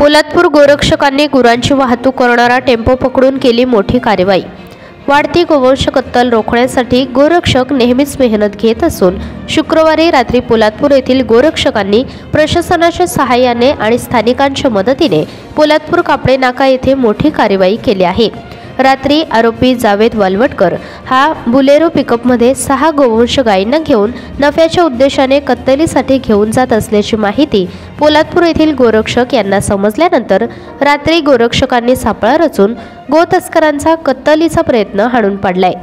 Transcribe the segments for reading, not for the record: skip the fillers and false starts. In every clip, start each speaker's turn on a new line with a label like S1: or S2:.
S1: पोलादपूर गोरक्षकांनी गुरांची वाहतूक करणारा टेम्पो पकडून केली मोठी कारवाई। वाढती गोवंश कत्तल रोखण्यासाठी गोरक्षक नेहमीच मेहनत घेत असून शुक्रवारी रात्री पोलादपूर येथील गोरक्षकांनी प्रशासनाच्या सहाय्याने आणि स्थानिकांच्या मदतीने पोलादपूर कापडे नाका येथे मोठी कारवाई केली आहे। रात्री आरोपी जावेद वालवटकर हा बुलेरो पिकअपमध्ये 6 गोवंश गायींना घेऊन नफ्याच्या उद्देशाने कत्तलीसाठी घेऊन जात असल्याची माहिती पोलादपूर येथील गोरक्षक यांना समजल्यानंतर रात्री गोरक्षकांनी सापळा रचून गोतस्करांचा कत्तलीचा प्रयत्न हाणून पाडलाय।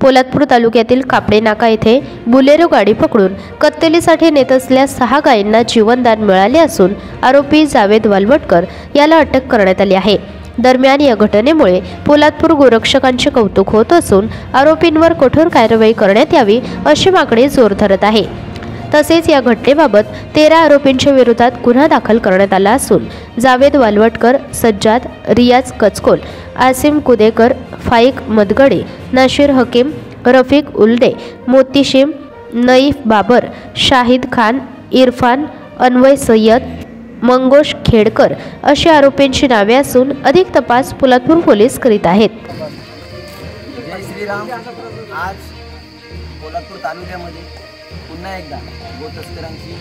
S1: पोलादपूर तालुक्यातील कापडे नाका येथे बुलेरो गाडी पकडून कत्तलीसाठी नेत असलेल्या 6 गायींना जीवनदान मिळाले असून आरोपी जावेद वालवटकर याला अटक करण्यात आली आहे। दरम्यान या घटनेमुळे पोलादपूर गोरक्षकांचे कौतुक होत असून आरोपींवर कठोर कारवाई करण्यात यावी अशी मागणी जोर धरत आहे। तसेच या घटनेबाबत 13 आरोपींच्या विरोधात गुन्हा दाखल करण्यात आला असून जावेद वालवटकर, सज्जाद, रियाज कचकोल, आसिम कुदेकर, फाईक मदगडे, नाशिर हकीम, रफिक उल्डे, मोतीशिम, नईफ बाबर, शाहिद खान, इरफान, अन्वय सय्यद, मंगोश खेडकर अशी आरोपींची नावे असून अधिक तपास पोलादपूर पोलीस करीत आहेत।
S2: जय श्रीराम। आज पोलादपूर तालुक्यामध्ये पुन्हा एकदा गोतस्करांची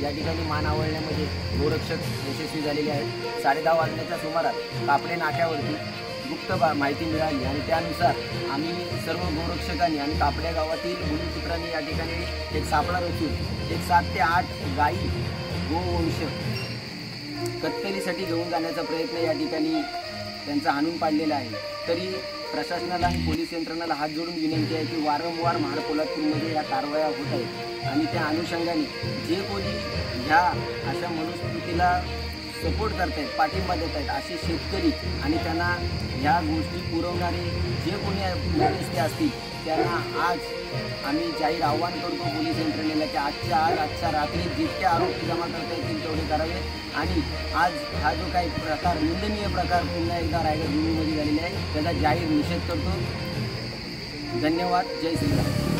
S2: या ठिकाणी मान आवळण्यामध्ये गोरक्षक यशस्वी झालेले आहेत। 10:30 वाजण्याच्या सुमारास कापडे नाक्यावरती गुप्त माहिती मिळाली आणि त्यानुसार आम्ही सर्व गोरक्षकांनी आणि कापडे गावातील भूमिपुत्रांनी या ठिकाणी एक सापळा रचून एक 7 ते 8 गायी गोवंश कत्तलीसाठी घेऊन जाण्याचा प्रयत्न या ठिकाणी त्यांचा आणून पाडलेला आहे। तरी प्रशासनाला आणि पोलीस यंत्रणाला हात जोडून विनंती आहे की वारंवार महाड पोलादपूरमध्ये या कारवाया होत आहेत आणि त्या अनुषंगाने जे कोणी ह्या अशा मनुस्मृतीला सपोर्ट करत आहेत, पाठिंबा देत आहेत असे शेतकरी आणि त्यांना ह्या गोष्टी पुरवणारे जे कोणी व्यक्ती असतील त्यांना आज आम्ही जाहीर आव्हान करतो पोलीस यंत्रणेला की आजच्या रात्री जितके आरोपी जमा करता येतील तेवढे करावे आणि आज हा जो काही प्रकार निंदनीय प्रकार पुन्हा एकदा रायगड भूमीमध्ये झालेला आहे त्याचा जाहीर निषेध करतो। धन्यवाद। जय श्रीराम।